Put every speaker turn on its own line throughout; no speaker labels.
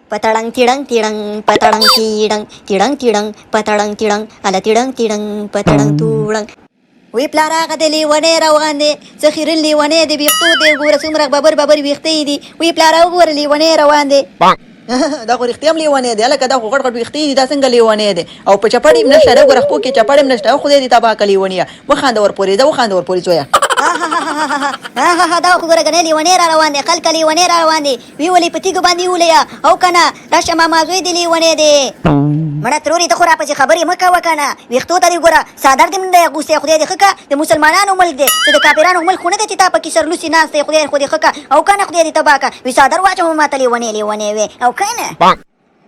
Patadang tidang tidang, patadang tidang, tidang tidang, patadang tidang, ala tidang tidang, patadang tudang. وی پلارا هغه د لیونی روان دی څه خیرن لیونی دی ویښتو دی ګوره څومره ببر ببر ویښته دي وی پلارا وګوره لیونی روان دی دا خو رښتیا هم لیونی دی هلکه دا خو غټ غټ ویښتې دي دا څنګه لیونی دی او په چپړې هم نشته ده ګوره خپو کې چپړې هم نشته خدای دې تباه کړه لیونیه وخانده ورپورې ده وخانده ورپورې زویه دا خو ګوره کنه لیونی را روان دی خلک لیونی را روان دی وی ولې په تیږو باندې ولیا او کنه راشه ماما زوی دی لیونی دی مړه تروري ته خو راپسې خبرې مه کوه که نه ویښتو ته دې ګوره څادر دې هم دی اغوستی خدای دې ښه که د مسلمانانو ملک دی چې د کافرانو ملک خو نه دی چې تا پکې سرلوسي ناست دی خدای خو دې ښه که او که نه خدای دې تباه که وي څادر واچوه ما ته لیونی لیونی وې او که نه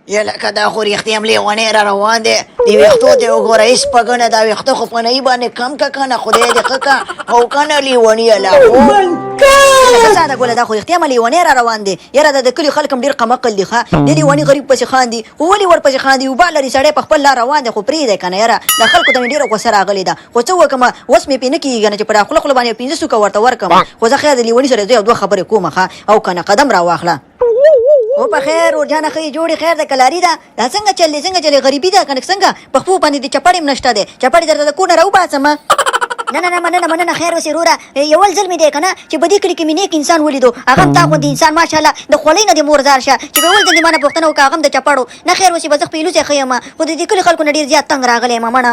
یا لکه دا خو رښتیا هم لیونی را روان دی د ویښتو ته وګوره هېڅ په ګنه دا ویښته خو په نهي باندې کم که که نه خدای دې ښه که او که نه لیونیه لا لکه ساده ګوله دا خو رښتیا هم لیونی را روان دی یاره دا د کلي خلک هم ډېر قمقل دي ښه د لیوني غریب پسې خاندي خو ولې ورپسې خاندي اوبه لري سړی په خپل لار روان دی خو پرېږدی که نه یاره دا خلکو ته مې ډېره غوسه راغلې ده خو څه وکړمه اوس مې پرې نه کېږي که نه چې په دا خوله خوله باندې 15 سوکه ورته ورکړم خو زه خیر د لیوني سره زه یو دوه خبرې کومه ښه او که نه قدم را واخله او په خیر ورجانه ښې جوړې خیر د کلاري ده دا څنګه چل دی څنګه چلې غریبي ده که نه څنګه په خپو باندې د چپړې هم نشته دی چپړې درته د کور نه راوباسمه نه نه نه مننه مننه خیر اوسې وروره یو ځل مې دی که نه چې په دې کلي کې مې نیک انسان ولیدو هغه هم تا غوندې انسان ماشاءالله د خولۍ نه دې مورزار شه چې به ول دې ما نه پوښتنه وکړه هغه هم د چپړو نه خیر اوسې به زه خپې لوڅې ښه یم خو د دې کلي خلکو نه ډېر زیات تنګ راغلی یم مړه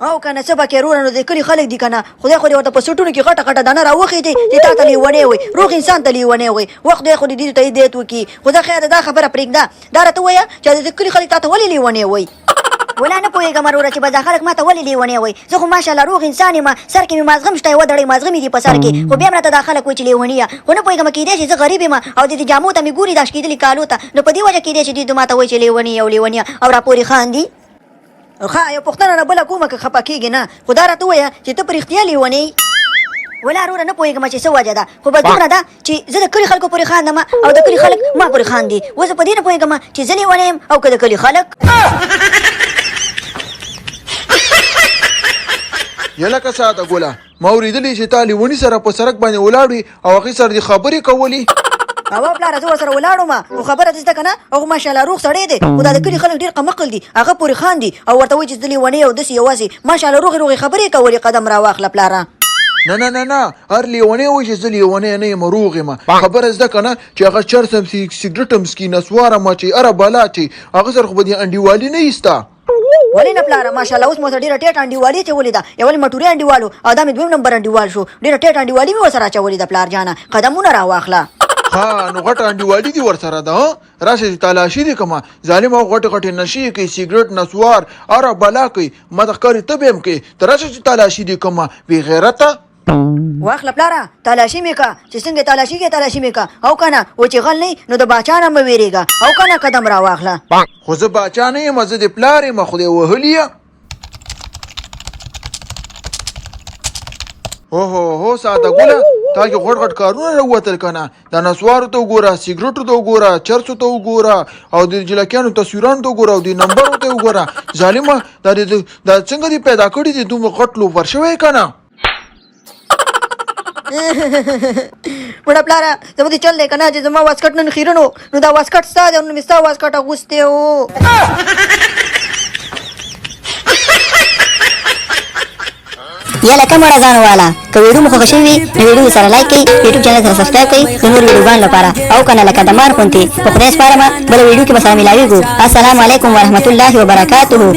او که نه څه به کې وروره نو د کلي خلک دي که نه خدای خو دې ورته په سوټونو کې غټه غټه دانه راوښې چې تا ته لیونی وایي روغ انسان ته لیونی وایي وخت دی خو د دې ته هدایت وکړي خو دا خیر دا خبره پرېږده دا راته ووایه چې د کلي خلک تا ته ولې لیونی وایي ولا نه پوهېږم وروره چې به دا خلک ما ته ولې لیونی وایي زه خو ماشاءالله روغ انسان یم سر کې مې مازغم شته یوه دړۍ مازغمې دي په سر کې خو بیا هم راته دا خلک وایي چې لیوني یم خو نه پوهېږم کېدای شي زه غریب یم او د دې جامو ته مې ګوري دا شکېدلي کالو ته نو په دې وجه کېدای شي دوی ما ته وایي چې لیوني او لیونیه او راپورې خاندي ښه یو پوښتنه نه بله کومه که خفه کېږي نه خو دا راته ووایه چې ته په رښتیا لیونی ولا وروره نه پوهېږم چې څه وجه ده خو بس دومره ده چې زه د کلي خلکو پورې خاندم او د کلي خلک ما پورې خاندي اوس زه په دې نه پوهېږم چې زه لیونی یم او که د کلي خلک
یلکه ساده ګوله ما اورېدلې چې تا لیوني سره په سړک باندې ولاړ وي او هغې سره دې خبرې کولې
هوا پلاره زه ورسره ولاړم خو خبره دې زده که نه هغه ماشاءالله روغ سړی دی خو دا د کلي خلک ډېر قمقل دي هغه پورې خاندي او ورته وایي چې زه لیونی او داسې یوازې ماشاءالله روغې روغې خبرې کولې قدم را واخله پلاره
نه نه نه نه هر لیونی وایي چې زه لیونی نه یم روغ یم خبره زده که نه چې هغه چرس هم سګرټ هم سکي نسوار هم اچوي هره بلا اچوي هغه سره خو به دې انډیوالي نه ایسته
ولې نه پلاره ماشاءالله اوس مو ته ډېره ټیټه انډیوالي اچولې ده یو ولې مټوري انډیوالو او دا مې دویم نمبر انډیوال شو ډېره ټیټه انډیوالي مې ورسره اچولې ده پلار جانه قدمونه را واخله
ها نو غټه انډیوالي دي ورسره ده راشه چې تالاشي دي کومه ظالم او غټې غټې نشې کوي سګرټ نسوار هره بلا کوي ما ته ښکاري ته به هم کوي ته راشه چې تالاشي دي کومه بې غیرته
واخله پلاره تالاشي مې که چې څنګه تالاشي کې تالاشي مې که او که نه و چې غل نه نو د باچا نه مه وېرېږه او که نه قدم را واخله
خو زه باچا نه یم زه د پلار یم خو دې وهلي یم هو ساده ګوله تا کې غټ غټ کارونه راووتل که نه دا نسوارو ته وګوره سګرټو ته وګوره چرسو ته وګوره او د جلکیانو تصویرانو ته وګوره او د نمبرو ته وګوره ظالمه دا څنګه دې پیدا کړي دي دومره غټ لوفر شوی که نه
وړه پلاره زما دې چل دی که نه چې زما واسکټ نن خیرن و نو دا واسکټ ستا دی نو مې ستا واسکټ اغوستی و یا لکه مړه ځان واله که ویډیو مو خوښه شوې وي نو ویډیو سره لایک کړئ یوټیوب چینل سره سبسکرایب کړئ د نور ویډیوګانو لپاره او که نه لکه د مار غوندې په خدای سپارمه بله ویډیو کې به سره ملاویږو السلام علیکم ورحمت الله وبرکاتهو